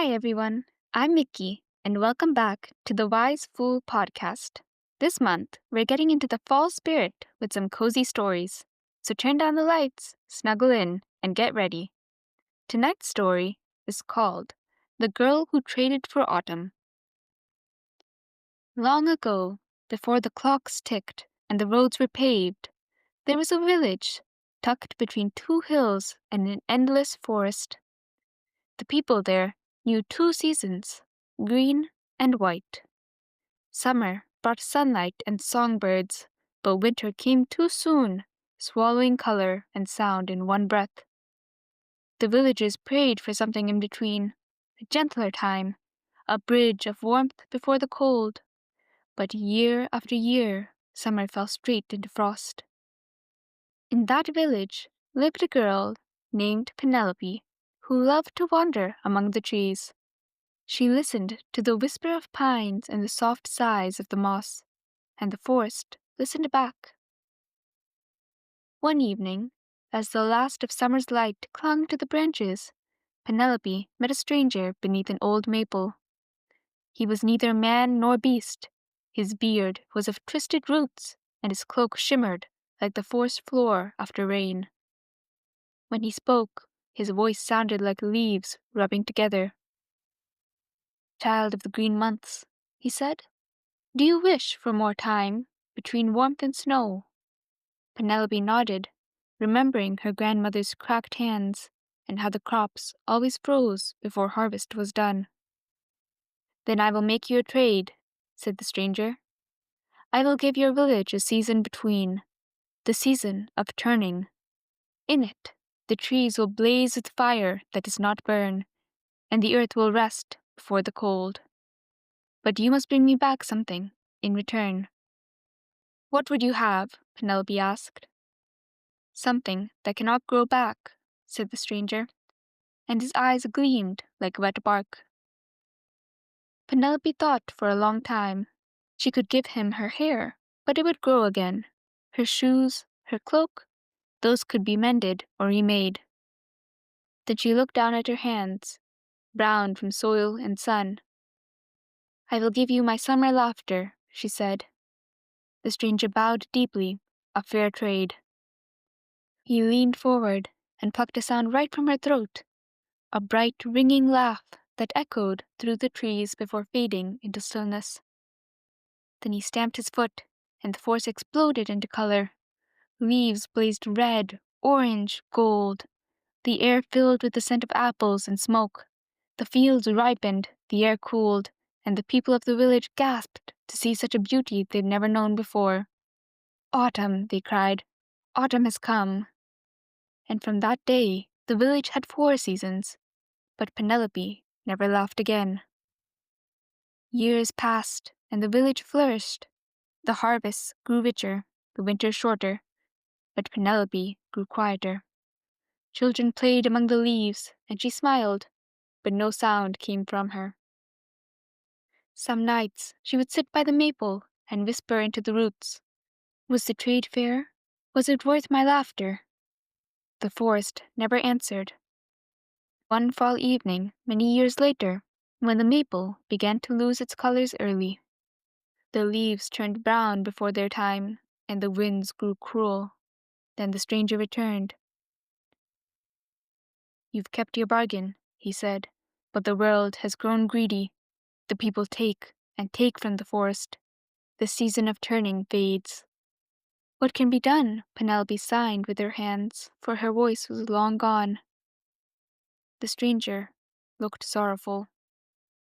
Hi, everyone. I'm Mickey, and welcome back to the Wise Fool podcast. This month, we're getting into the fall spirit with some cozy stories. So turn down the lights, snuggle in, and get ready. Tonight's story is called The Girl Who Traded for Autumn. Long ago, before the clocks ticked and the roads were paved, there was a village tucked between two hills and an endless forest. The people there knew two seasons, green and white. Summer brought sunlight and songbirds, but winter came too soon, swallowing color and sound in one breath. The villagers prayed for something in between, a gentler time, a bridge of warmth before the cold. But year after year, summer fell straight into frost. In that village lived a girl named Penelope, who loved to wander among the trees. She listened to the whisper of pines and the soft sighs of the moss, and the forest listened back. One evening, as the last of summer's light clung to the branches, Penelope met a stranger beneath an old maple. He was neither man nor beast. His beard was of twisted roots, and his cloak shimmered like the forest floor after rain. When he spoke, his voice sounded like leaves rubbing together. "Child of the green months," he said, "do you wish for more time between warmth and snow?" Penelope nodded, remembering her grandmother's cracked hands and how the crops always froze before harvest was done. "Then I will make you a trade," said the stranger. "I will give your village a season between, the season of turning. In it, the trees will blaze with fire that does not burn, and the earth will rest before the cold. But you must bring me back something in return." "What would you have?" Penelope asked. "Something that cannot grow back," said the stranger, and his eyes gleamed like wet bark. Penelope thought for a long time. She could give him her hair, but it would grow again. Her shoes, her cloak, those could be mended or remade. Then she looked down at her hands, brown from soil and sun. "I will give you my summer laughter," she said. The stranger bowed deeply, a fair trade. He leaned forward and plucked a sound right from her throat, a bright, ringing laugh that echoed through the trees before fading into stillness. Then he stamped his foot, and the forest exploded into color. Leaves blazed red, orange, gold. The air filled with the scent of apples and smoke. The fields ripened, the air cooled, and the people of the village gasped to see such a beauty they'd never known before. "Autumn," they cried. "Autumn has come." And from that day, the village had 4 seasons, but Penelope never laughed again. Years passed, and the village flourished. The harvests grew richer, the winters shorter, but Penelope grew quieter. Children played among the leaves, and she smiled, but no sound came from her. Some nights she would sit by the maple and whisper into the roots, "Was the trade fair? Was it worth my laughter?" The forest never answered. One fall evening, many years later, when the maple began to lose its colors early, the leaves turned brown before their time, and the winds grew cruel. Then the stranger returned. "You've kept your bargain," he said, "but the world has grown greedy. The people take and take from the forest. The season of turning fades." "What can be done?" Penelope sighed with her hands, for her voice was long gone. The stranger looked sorrowful.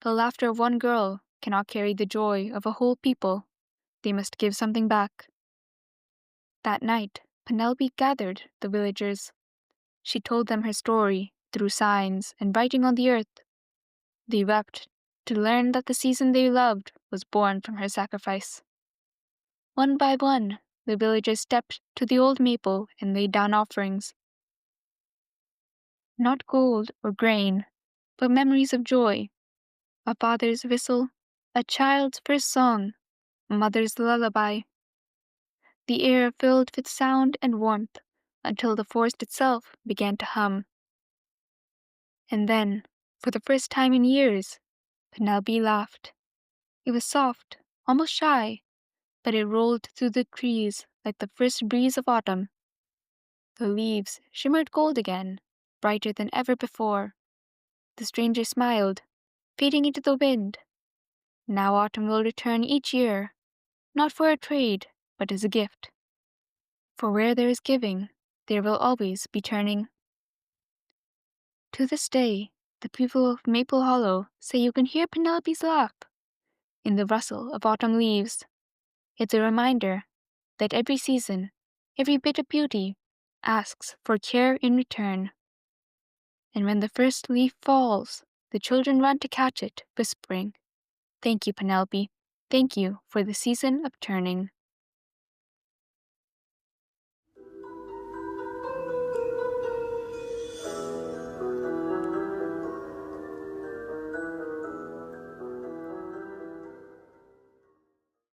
"The laughter of one girl cannot carry the joy of a whole people. They must give something back." That night, Penelope gathered the villagers. She told them her story through signs and writing on the earth. They wept to learn that the season they loved was born from her sacrifice. One by one, the villagers stepped to the old maple and laid down offerings. Not gold or grain, but memories of joy. A father's whistle, a child's first song, a mother's lullaby. The air filled with sound and warmth until the forest itself began to hum. And then For the first time in years, Penelope laughed. It was soft, almost shy, but it rolled through the trees like the first breeze of autumn. The leaves shimmered gold again, brighter than ever before. The stranger smiled, fading into the wind. Now autumn will return each year, not for a trade, but as a gift. For where there is giving, there will always be turning. To this day, the people of Maple Hollow say you can hear Penelope's laugh in the rustle of autumn leaves. It's a reminder that every season, every bit of beauty, asks for care in return. And when the first leaf falls, the children run to catch it, whispering, "Thank you, Penelope. Thank you for the season of turning."